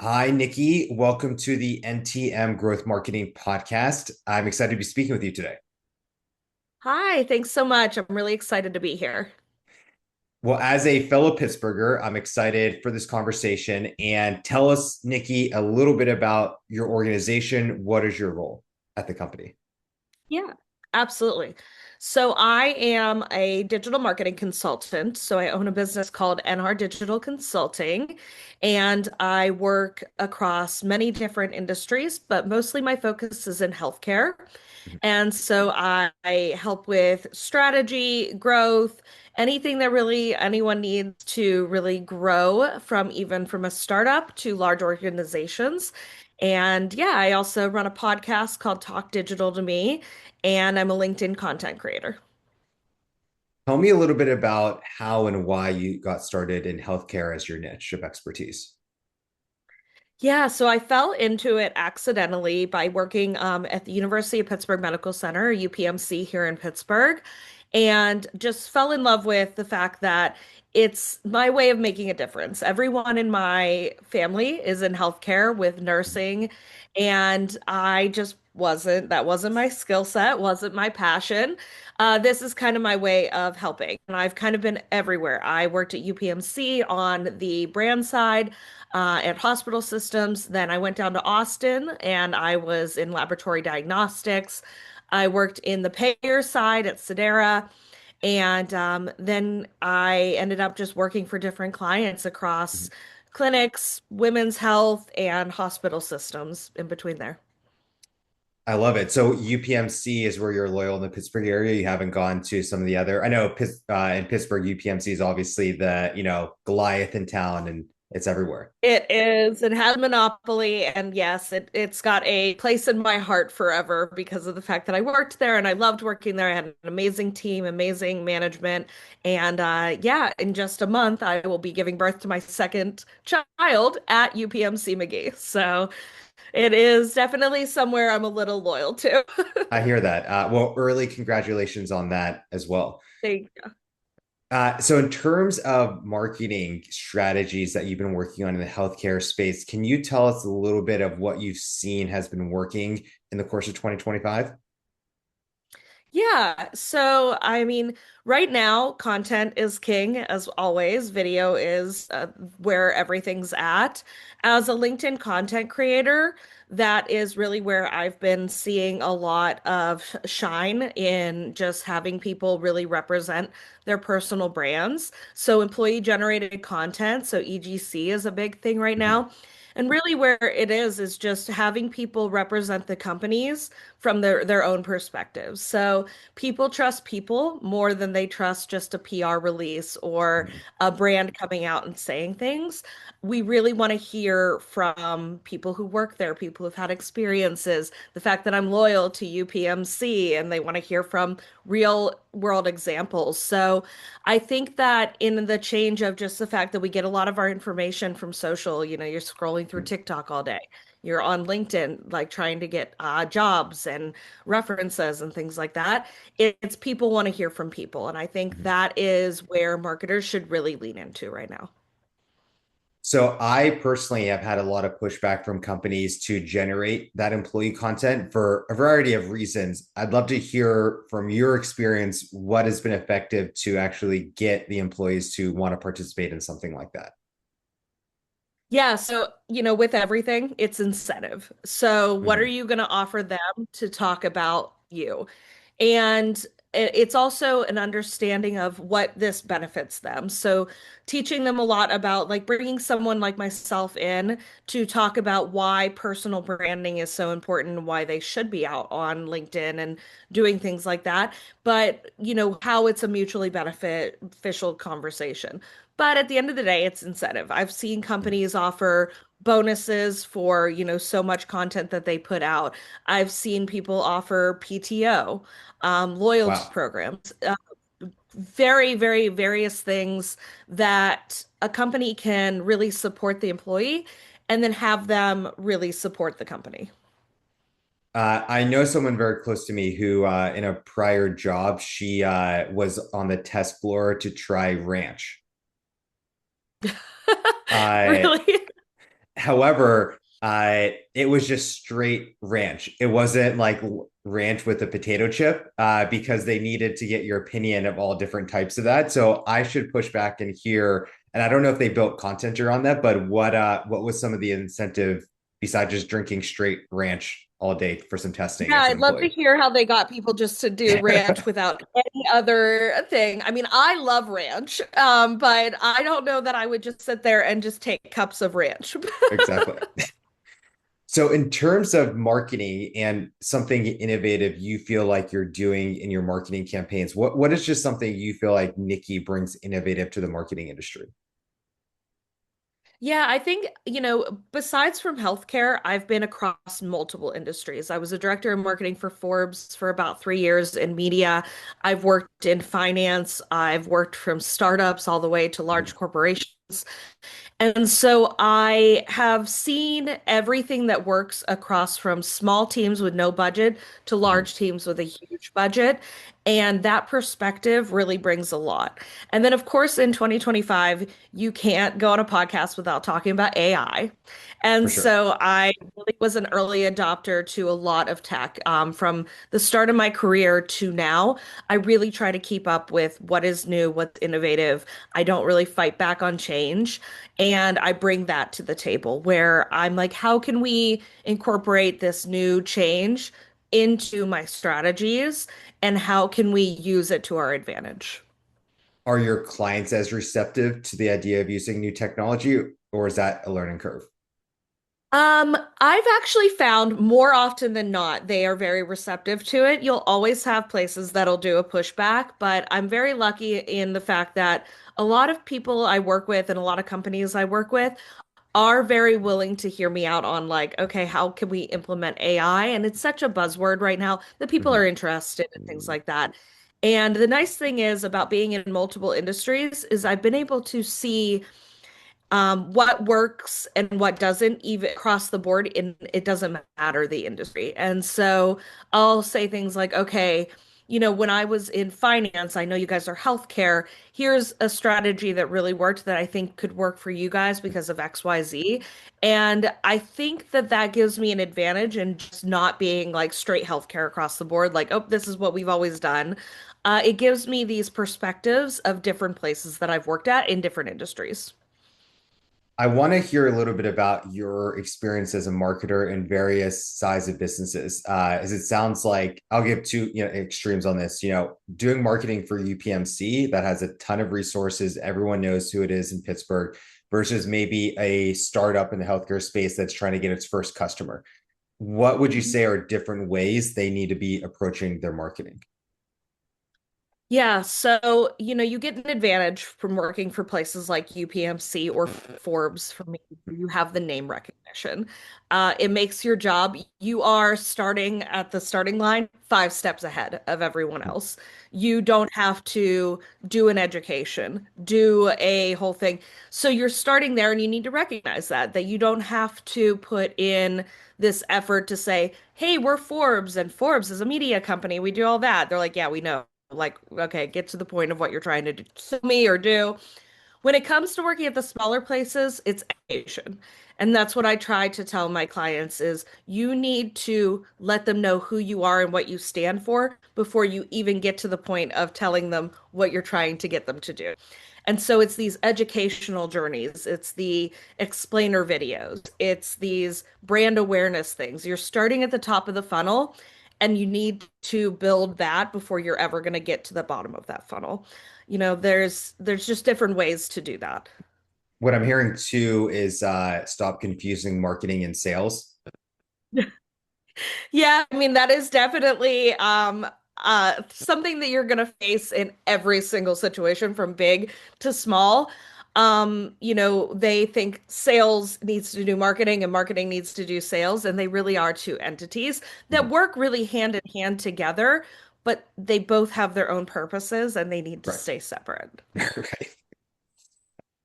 Hi, Nikki. Welcome to the NTM Growth Marketing Podcast. I'm excited to be speaking with you today. Hi, thanks so much. I'm really excited to be here. Well, as a fellow Pittsburgher, I'm excited for this conversation. And tell us, Nikki, a little bit about your organization. What is your role at the company? Yeah, absolutely. So I am a digital marketing consultant. So I own a business called NR Digital Consulting, and I work across many different industries, but mostly my focus is in healthcare. And so I help with strategy, growth, anything that really anyone needs to really grow from even from a startup to large organizations. And yeah, I also run a podcast called Talk Digital to Me, and I'm a LinkedIn content creator. Tell me a little bit about how and why you got started in healthcare as your niche of expertise. Yeah, so I fell into it accidentally by working at the University of Pittsburgh Medical Center, UPMC here in Pittsburgh, and just fell in love with the fact that it's my way of making a difference. Everyone in my family is in healthcare with nursing, and I just that wasn't my skill set, wasn't my passion. This is kind of my way of helping. And I've kind of been everywhere. I worked at UPMC on the brand side at hospital systems. Then I went down to Austin and I was in laboratory diagnostics. I worked in the payer side at Sedera. And then I ended up just working for different clients across clinics, women's health, and hospital systems in between there. I love it. So UPMC is where you're loyal in the Pittsburgh area. You haven't gone to some of the other. I know in Pittsburgh, UPMC is obviously the Goliath in town, and it's everywhere. It is. It has a monopoly, and yes, it's got a place in my heart forever because of the fact that I worked there and I loved working there. I had an amazing team, amazing management, and yeah, in just a month I will be giving birth to my second child at UPMC McGee. So it is definitely somewhere I'm a little loyal to. I hear that. Well, early congratulations on that as well. Thank So, in terms of marketing strategies that you've been working on in the healthcare space, can you tell us a little bit of what you've seen has been working in the course of 2025? Yeah, so I mean, right now, content is king as always. Video is where everything's at. As a LinkedIn content creator, that is really where I've been seeing a lot of shine in just having people really represent their personal brands. So, employee generated content, so EGC is a big thing right Mhm. now. And really, where it is just having people represent the companies from their own perspectives. So people trust people more than they trust just a PR release or Mhm. a brand coming out and saying things. We really want to hear from people who work there, people who've had experiences, the fact that I'm loyal to UPMC, and they want to hear from real world examples. So I think that in the change of just the fact that we get a lot of our information from social, you're scrolling through TikTok all day. You're on LinkedIn, like trying to get jobs and references and things like that. It's people want to hear from people. And I think Mhm. that is where marketers should really lean into right now. So I personally have had a lot of pushback from companies to generate that employee content for a variety of reasons. I'd love to hear from your experience what has been effective to actually get the employees to want to participate in something like that. Yeah, so with everything, it's incentive. So what are Mhm. you going to offer them to talk about you? And it's also an understanding of what this benefits them. So teaching them a lot about like bringing someone like myself in to talk about why personal branding is so important and why they should be out on LinkedIn and doing things like that. But how it's a mutually beneficial conversation. But at the end of the day, it's incentive. I've seen companies offer bonuses for, so much content that they put out. I've seen people offer PTO, loyalty Wow. programs, very, very various things that a company can really support the employee and then have them really support the company. I know someone very close to me who, in a prior job, she was on the test floor to try ranch. I Really? However, it was just straight ranch. It wasn't like ranch with a potato chip because they needed to get your opinion of all different types of that. So I should push back and hear. And I don't know if they built content around that, but what was some of the incentive besides just drinking straight ranch all day for some testing Yeah, as an I'd love to employee? hear how they got people just to do ranch without any other thing. I mean, I love ranch, but I don't know that I would just sit there and just take cups of ranch. Exactly. So, in terms of marketing and something innovative you feel like you're doing in your marketing campaigns, what is just something you feel like Nikki brings innovative to the marketing industry? Yeah, I think, besides from healthcare, I've been across multiple industries. I was a director of marketing for Forbes for about 3 years in media. I've worked in finance. I've worked from startups all the way to large corporations. And so I have seen everything that works across from small teams with no budget to Mhm. large teams with a huge budget. And that perspective really brings a lot. And then, of course, in 2025, you can't go on a podcast without talking about AI. For And sure. so I really was an early adopter to a lot of tech. From the start of my career to now, I really try to keep up with what is new, what's innovative. I don't really fight back on change. And I bring that to the table where I'm like, how can we incorporate this new change into my strategies? And how can we use it to our advantage? Are your clients as receptive to the idea of using new technology, or is that a learning curve? I've actually found more often than not, they are very receptive to it. You'll always have places that'll do a pushback, but I'm very lucky in the fact that a lot of people I work with and a lot of companies I work with are very willing to hear me out on like, okay, how can we implement AI? And it's such a buzzword right now that people are Mhm. interested in things like that. And the nice thing is about being in multiple industries is I've been able to see what works and what doesn't, even across the board, in it doesn't matter the industry. And so I'll say things like, okay, when I was in finance, I know you guys are healthcare. Here's a strategy that really worked that I think could work for you guys because of XYZ. And I think that that gives me an advantage in just not being like straight healthcare across the board, like, oh, this is what we've always done. It gives me these perspectives of different places that I've worked at in different industries. I want to hear a little bit about your experience as a marketer in various size of businesses. As it sounds like I'll give two, extremes on this. Doing marketing for UPMC that has a ton of resources, everyone knows who it is in Pittsburgh, versus maybe a startup in the healthcare space that's trying to get its first customer. What would you say are different ways they need to be approaching their marketing? Yeah, so you get an advantage from working for places like UPMC or Forbes for me. You have the name recognition. It makes your job, you are starting at the starting line 5 steps ahead of everyone else. You don't have to do an education, do a whole thing. So you're starting there and you need to recognize that you don't have to put in this effort to say, hey, we're Forbes and Forbes is a media company. We do all that. They're like, yeah, we know. Like, okay, get to the point of what you're trying to do, sue me or do. When it comes to working at the smaller places, it's education. And that's what I try to tell my clients is you need to let them know who you are and what you stand for before you even get to the point of telling them what you're trying to get them to do. And so it's these educational journeys, it's the explainer videos, it's these brand awareness things. You're starting at the top of the funnel and you need to build that before you're ever going to get to the bottom of that funnel. There's just different ways to do that. What I'm hearing too is stop confusing marketing and sales. Yeah, I mean that is definitely something that you're gonna face in every single situation from big to small. They think sales needs to do marketing and marketing needs to do sales, and they really are two entities that Mhm. work really hand in hand together, but they both have their own purposes and they need to Right. stay separate. Right.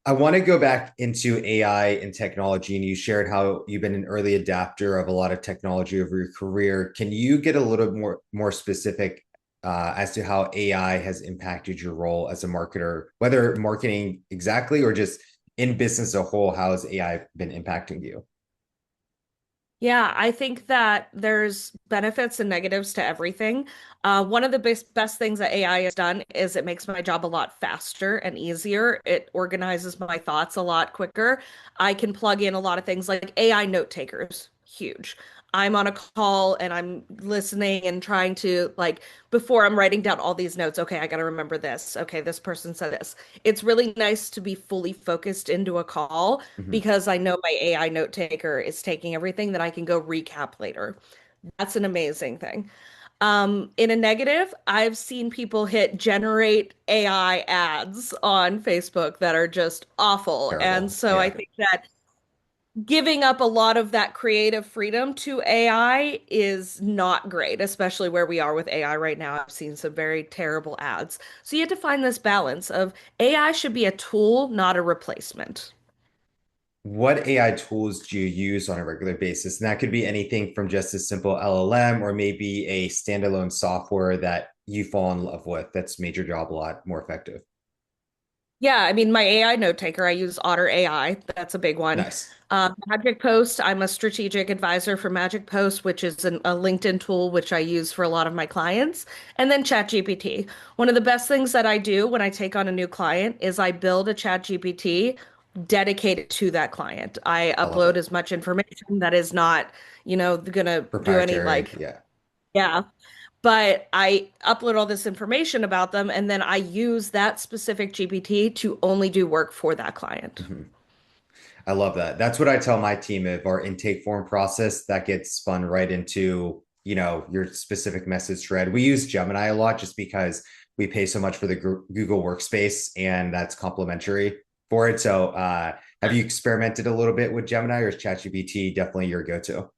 I want to go back into AI and technology, and you shared how you've been an early adapter of a lot of technology over your career. Can you get a little more specific as to how AI has impacted your role as a marketer, whether marketing exactly or just in business as a whole, how has AI been impacting you? Yeah, I think that there's benefits and negatives to everything. One of the best things that AI has done is it makes my job a lot faster and easier. It organizes my thoughts a lot quicker. I can plug in a lot of things like AI note takers, huge. I'm on a call and I'm listening and trying to like before I'm writing down all these notes, okay, I got to remember this. Okay, this person said this. It's really nice to be fully focused into a call Mhm. because I know my AI note taker is taking everything that I can go recap later. That's an amazing thing. In a negative, I've seen people hit generate AI ads on Facebook that are just awful. And Terrible. so I Yeah. think that giving up a lot of that creative freedom to AI is not great, especially where we are with AI right now. I've seen some very terrible ads. So you have to find this balance of AI should be a tool, not a replacement. What AI tools do you use on a regular basis? And that could be anything from just a simple LLM or maybe a standalone software that you fall in love with that's made your job a lot more effective. Yeah, I mean, my AI note taker, I use Otter AI. That's a big one. Nice. Magic Post, I'm a strategic advisor for Magic Post, which is a LinkedIn tool, which I use for a lot of my clients. And then ChatGPT. One of the best things that I do when I take on a new client is I build a ChatGPT dedicated to that client. I I love upload it. as much information that is not, gonna do any Proprietary. like, Yeah. yeah, but I upload all this information about them and then I use that specific GPT to only do work for that client. Mhm. I love that. That's what I tell my team of our intake form process that gets spun right into, your specific message thread. We use Gemini a lot just because we pay so much for the Google Workspace and that's complimentary for it. So, have you experimented a little bit with Gemini or is ChatGPT definitely your go-to?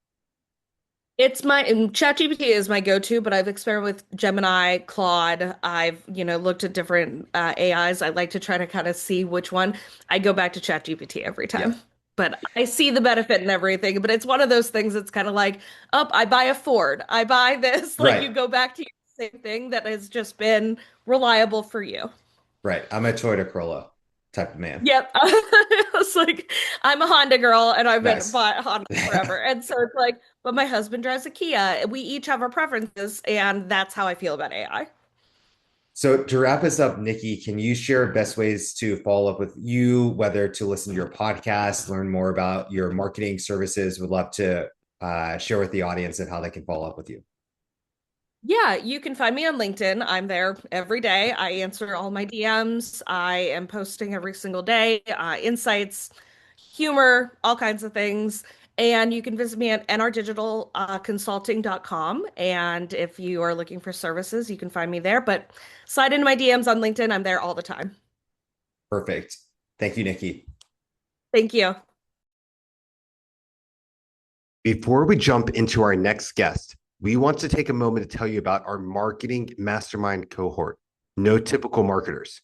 It's my and ChatGPT is my go-to, but I've experimented with Gemini, Claude. I've, looked at different AIs. I like to try to kind of see which one. I go back to ChatGPT every Yeah. time. But I see the benefit and everything. But it's one of those things that's kind of like, oh, I buy a Ford. I buy this. Like Right. you go back to your same thing that has just been reliable for you. Right. I'm a Toyota Corolla type of man. Yep. It's like I'm a Honda girl and I've been Nice. bought Honda forever. And so it's like, but my husband drives a Kia. We each have our preferences, and that's how I feel about AI. So to wrap us up, Nikki, can you share best ways to follow up with you, whether to listen to your podcast, learn more about your marketing services? Would love to share with the audience of how they can follow up with you. Yeah, you can find me on LinkedIn. I'm there every day. I answer all my DMs. I am posting every single day, insights, humor, all kinds of things. And you can visit me at nrdigitalconsulting.com. And if you are looking for services, you can find me there. But slide into my DMs on LinkedIn. I'm there all the time. Perfect. Thank you, Nikki. Thank you. Before we jump into our next guest, we want to take a moment to tell you about our marketing mastermind cohort. No typical marketers.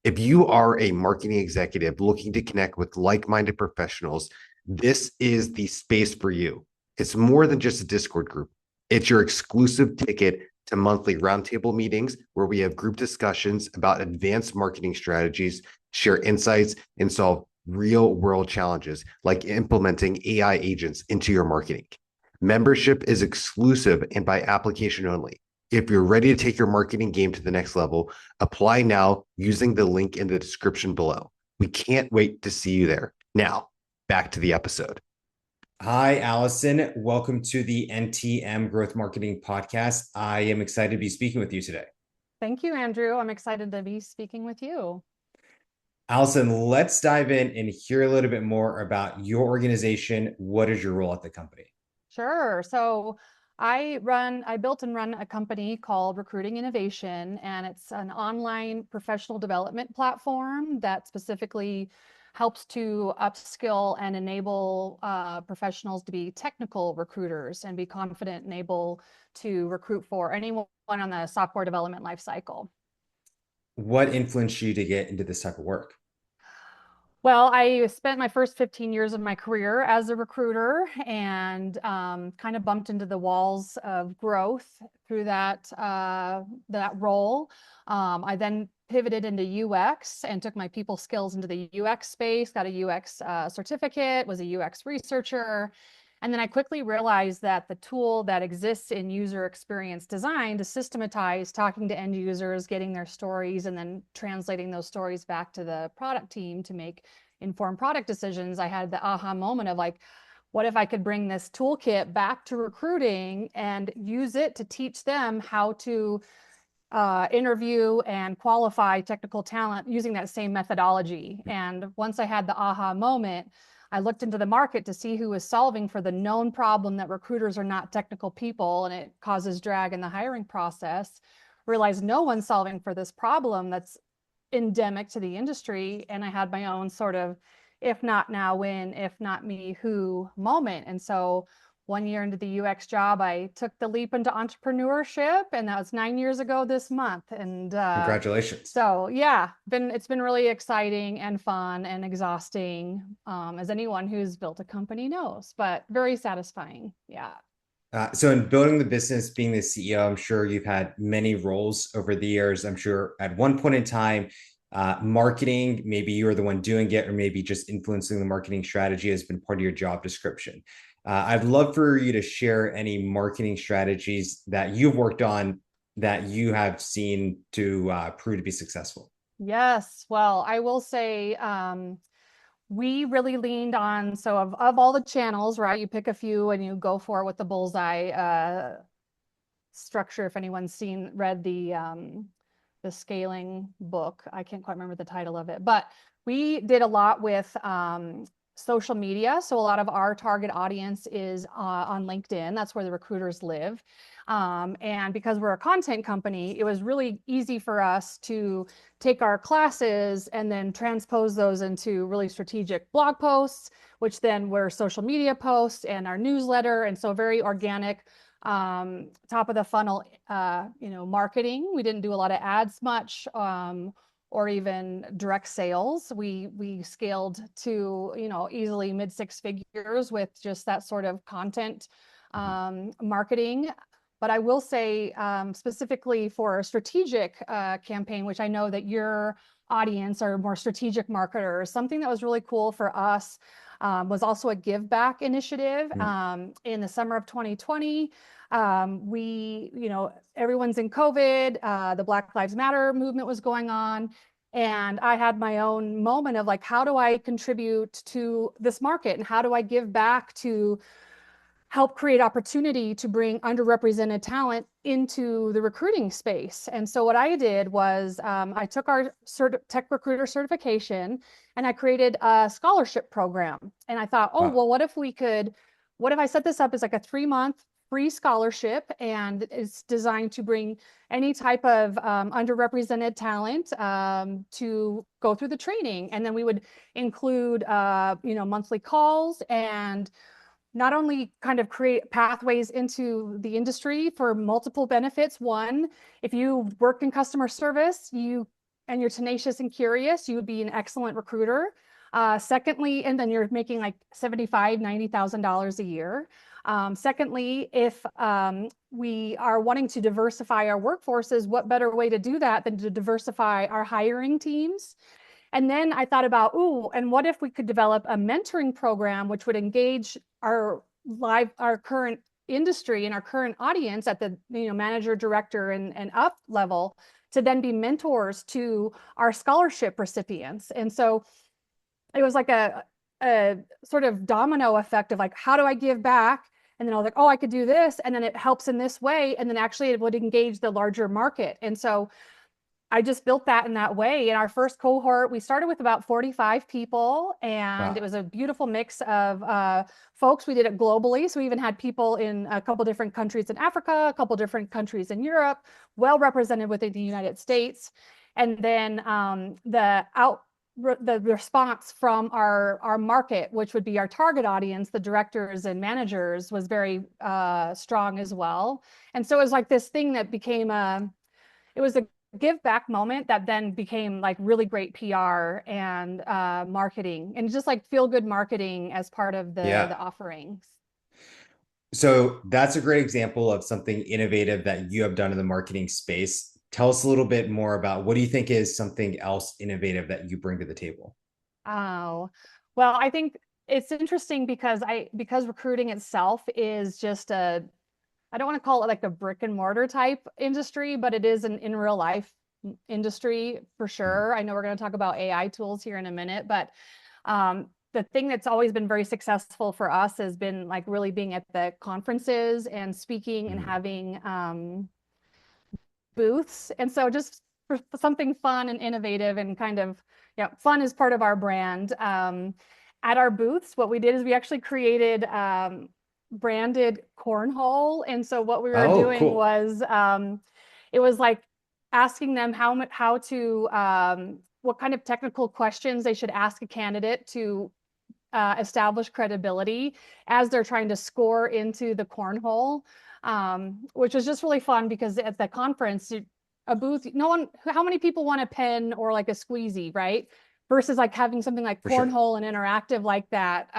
If you are a marketing executive looking to connect with like-minded professionals, this is the space for you. It's more than just a Discord group. It's your exclusive ticket to monthly roundtable meetings where we have group discussions about advanced marketing strategies, share insights, and solve real world challenges like implementing AI agents into your marketing. Membership is exclusive and by application only. If you're ready to take your marketing game to the next level, apply now using the link in the description below. We can't wait to see you there. Now, back to the episode. Hi, Alison. Welcome to the NTM Growth Marketing Podcast. I am excited to be speaking with you today. Thank you, Andrew. I'm excited to be speaking with you. Allison, let's dive in and hear a little bit more about your organization. What is your role at the company? Sure. So I built and run a company called Recruiting Innovation, and it's an online professional development platform that specifically helps to upskill and enable professionals to be technical recruiters and be confident and able to recruit for anyone on the software development lifecycle. What influenced you to get into this type of work? Well, I spent my first 15 years of my career as a recruiter and kind of bumped into the walls of growth through that role. I then pivoted into UX and took my people skills into the UX space, got a UX certificate, was a UX researcher. And then I quickly realized that the tool that exists in user experience design to systematize talking to end users, getting their stories, and then translating those stories back to the product team to make informed product decisions, I had the aha moment of like, what if I could bring this toolkit back to recruiting and use it to teach them how to interview and qualify technical talent using that same methodology. And once I had the aha moment, I looked into the market to see who was solving for the known problem that recruiters are not technical people and it causes drag in the hiring process. Realized no one's solving for this problem that's endemic to the industry. And I had my own sort of, if not now, when, if not me, who moment. And so 1 year into the UX job, I took the leap into entrepreneurship, and that was 9 years ago this month. And Congratulations. so yeah, it's been really exciting and fun and exhausting, as anyone who's built a company knows, but very satisfying. Yeah. So in building the business, being the CEO, I'm sure you've had many roles over the years. I'm sure at one point in time, marketing, maybe you were the one doing it, or maybe just influencing the marketing strategy has been part of your job description. I'd love for you to share any marketing strategies that you've worked on that you have seen to prove to be successful. Yes. Well, I will say, we really leaned on, so of all the channels, right? You pick a few and you go for it with the bullseye structure. If anyone's read the scaling book, I can't quite remember the title of it, but we did a lot with social media. So a lot of our target audience is on LinkedIn. That's where the recruiters live. And because we're a content company, it was really easy for us to take our classes and then transpose those into really strategic blog posts, which then were social media posts and our newsletter. And so very organic, top of the funnel, marketing. We didn't do a lot of ads much, or even direct sales. We scaled to, easily mid 6 figures with just that sort of content marketing. But I will say, specifically for a strategic campaign, which I know that your audience are more strategic marketers, something that was really cool for us was also a give back initiative. In the summer of 2020, everyone's in COVID, the Black Lives Matter movement was going on. And I had my own moment of like, how do I contribute to this market? And how do I give back to help create opportunity to bring underrepresented talent into the recruiting space? And so what I did was I took our tech recruiter certification and I created a scholarship program. And I thought, well, what if I set this up as like a 3-month free scholarship, and it's designed to bring any type of underrepresented talent to go through the training. And then we would include, monthly calls and not only kind of create pathways into the industry for multiple benefits. One, if you work in customer service, and you're tenacious and curious, you would be an excellent recruiter. Secondly, and then you're making like $75,000, $90,000 a year. Secondly, if we are wanting to diversify our workforces, what better way to do that than to diversify our hiring teams? And then I thought about, and what if we could develop a mentoring program which would engage our current industry and our current audience at the manager, director, and up level to then be mentors to our scholarship recipients. And so it was like a sort of domino effect of like, how do I give back? And then I was like, I could do this. And then it helps in this way. And then actually it would engage the larger market. And so I just built that in that way. In our first cohort, we started with about 45 people, and it was a beautiful mix of folks. We did it globally. So we even had people in a couple different countries in Africa, a couple different countries in Europe, well represented within the United States. And then the response from our market, which would be our target audience, the directors and managers, was very strong as well. And so it was like this thing that became it was a give back moment that then became like really great PR and marketing, and just like feel good marketing as part of the Yeah. offerings. So that's a great example of something innovative that you have done in the marketing space. Tell us a little bit more about what do you think is something else innovative that you bring to the table? Oh, well, I think it's interesting because recruiting itself is just a, I don't want to call it like a brick and mortar type industry, but it is an in real life industry for Mhm. sure. I know we're going to talk about AI tools here in a minute, but the thing that's always been very successful for us has been like really being at the conferences and speaking and Mhm. having booths. And so just for something fun and innovative and kind of, yeah, fun is part of our brand. At our booths, what we did is we actually created branded cornhole. And so what we were Oh, doing cool. was it was like asking them how to what kind of technical questions they should ask a candidate to establish credibility as they're trying to score into the cornhole, which was just really fun because at the conference, a booth, no one, how many people want a pen or like a squeezy, right? Versus like having something like For sure. cornhole and interactive like that.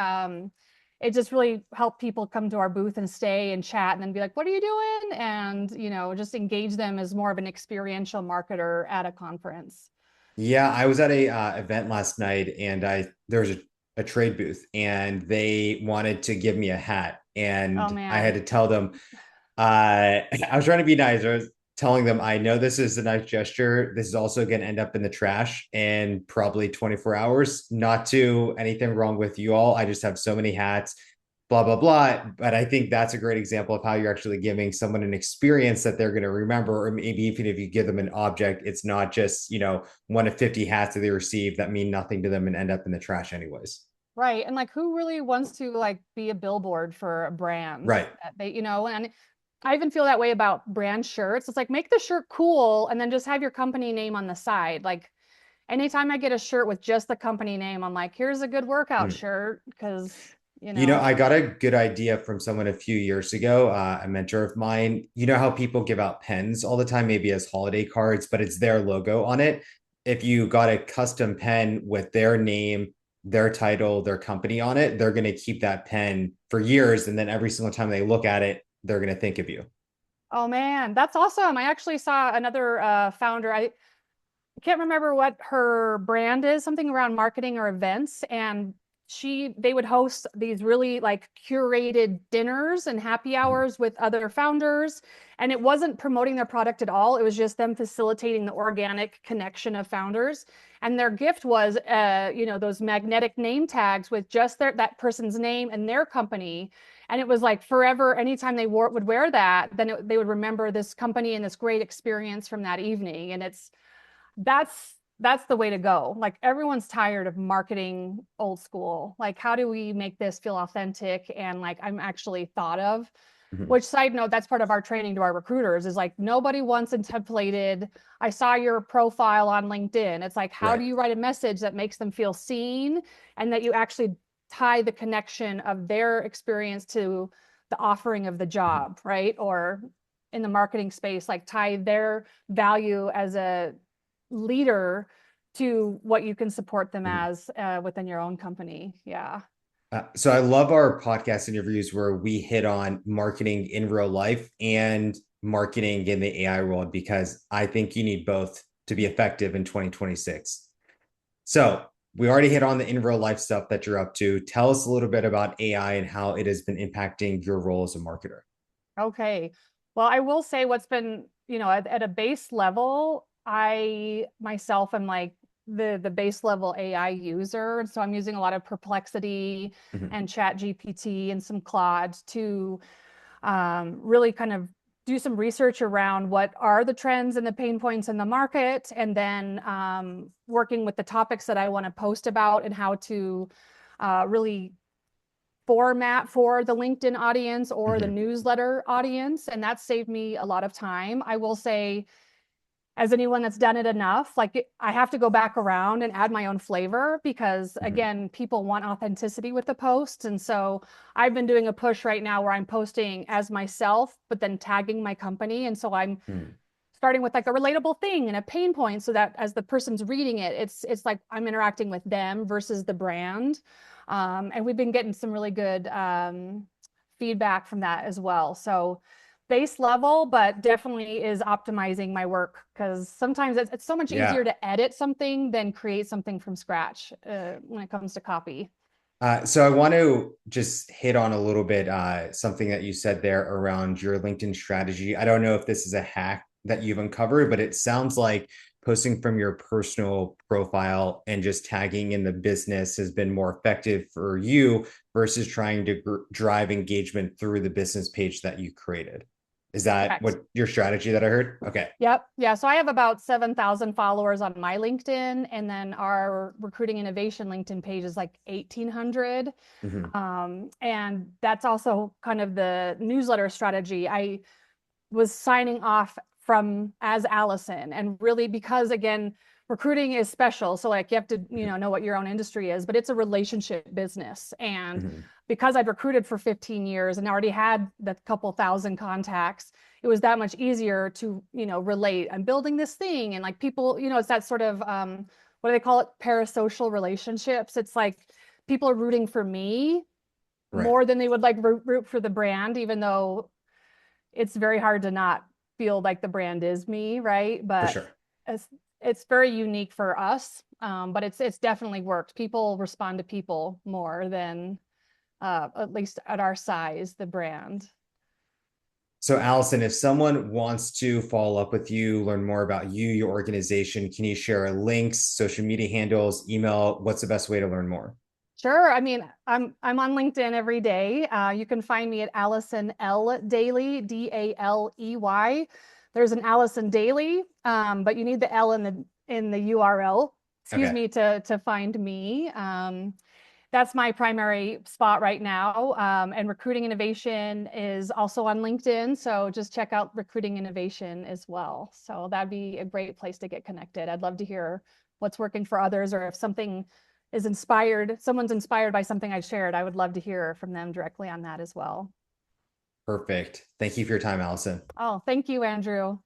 It just really helped people come to our booth and stay and chat and then be like, what are you doing? And, just engage them as more of an experiential marketer at a conference. Yeah, I was at a event last night and I there was a trade booth and they wanted to give me a hat Oh and I had man. to tell them I was trying to be nice. I was telling them I know this is a nice gesture. This is also going to end up in the trash in probably 24 hours. Not to anything wrong with you all. I just have so many hats, blah, blah, blah. But I think that's a great example of how you're actually giving someone an experience that they're going to remember. Or maybe even if you give them an object, it's not just, one of 50 hats that they receive that mean nothing to them and end up in the trash anyways. Right. And like who really wants to like be a billboard for a brand Right. that and I even feel that way about brand shirts. It's like make the shirt cool and then just have your company name on the side. Like anytime I get a shirt with just the company name, I'm like, here's a good workout Mm. shirt because. I got a good idea from someone a few years ago, a mentor of mine. You know how people give out pens all the time, maybe as holiday cards, but it's their logo on it. If you got a custom pen with their name, their title, their company on it, they're going to keep that pen for years. And then every single time they look at it, they're going to think of you. Oh man, that's awesome. I actually saw another founder. I can't remember what her brand is, something around marketing or events. And they would host these really like curated dinners and happy Mhm. hours with other founders. And it wasn't promoting their product at all. It was just them facilitating the organic connection of founders. And their gift was, those magnetic name tags with just that person's name and their company. And it was like forever. Anytime they would wear that, then they would remember this company and this great experience from that evening. And that's the way to go. Like everyone's tired of marketing old school. Like how do we make this feel authentic and like I'm actually thought of? Mhm. Which side note, that's part of our training to our recruiters is like nobody wants a templated, I saw your profile on LinkedIn. It's like, how Right. do you write a message that makes them feel seen and that you actually tie the connection of their experience to the offering of the Mhm. job, right? Or in the marketing space, like tie their value as a leader to what you can support them Mhm. as within your own company. Yeah. So I love our podcast interviews where we hit on marketing in real life and marketing in the AI world because I think you need both to be effective in 2026. So we already hit on the in real life stuff that you're up to. Tell us a little bit about AI and how it has been impacting your role as a marketer. Okay. Well, I will say what's been, at a base level, I myself am like the base level AI user. And so I'm using a lot of Perplexity Mhm. and Chat GPT and some Claude to really kind of do some research around what are the trends and the pain points in the market, and then working with the topics that I want to post about and how to really format for the LinkedIn audience or the Mhm. newsletter audience. And that saved me a lot of time. I will say, as anyone that's done it enough, like I have to go back around and add my own flavor because, Mhm. again, people want authenticity with the posts. And so I've been doing a push right now where I'm posting as myself, but then tagging my company. And so I'm starting with like a relatable thing and a pain point so that as the person's reading it, it's like I'm interacting with them versus the brand. And we've been getting some really good feedback from that as well. So base level, but definitely is optimizing my work because sometimes it's so much easier Yeah. to edit something than create something from scratch when it comes to copy. So I want to just hit on a little bit something that you said there around your LinkedIn strategy. I don't know if this is a hack that you've uncovered, but it sounds like posting from your personal profile and just tagging in the business has been more effective for you versus trying to drive engagement through the business page that you created. Is that Correct. what your strategy that I heard? Okay. Yep. Yeah. So I have about 7,000 followers on my LinkedIn, and then our recruiting innovation LinkedIn page is like 1,800. Mhm. And that's also kind of the newsletter strategy. I was signing off from as Alison, and really because again, recruiting is special. So like you have to, know what your own industry is, but it's a relationship business. And Mhm. because I'd recruited for 15 years and already had the couple thousand contacts, it was that much easier to, relate. I'm building this thing. And like people, it's that sort of, what do they call it? Parasocial relationships. It's like people are rooting for me Right. more than they would like root for the brand, even though it's very hard to not feel like the brand is me, right? For But sure. it's, it's very unique for us. But it's definitely worked. People respond to people more than at least at our size, the brand. So, Alison, if someone wants to follow up with you, learn more about you, your organization, can you share links, social media handles, email? What's the best way to learn more? Sure. I mean, I'm on LinkedIn every day. You can find me at Alison L Daley, Daley. There's an Alison Daley, but you need the L in the URL, excuse Okay. me, to find me. That's my primary spot right now. And Recruiting Innovation is also on LinkedIn. So just check out Recruiting Innovation as well. So that'd be a great place to get connected. I'd love to hear what's working for others, or if something is inspired, someone's inspired by something I shared, I would love to hear from them directly on that as well. Perfect. Thank you for your time, Alison. Oh, thank you, Andrew.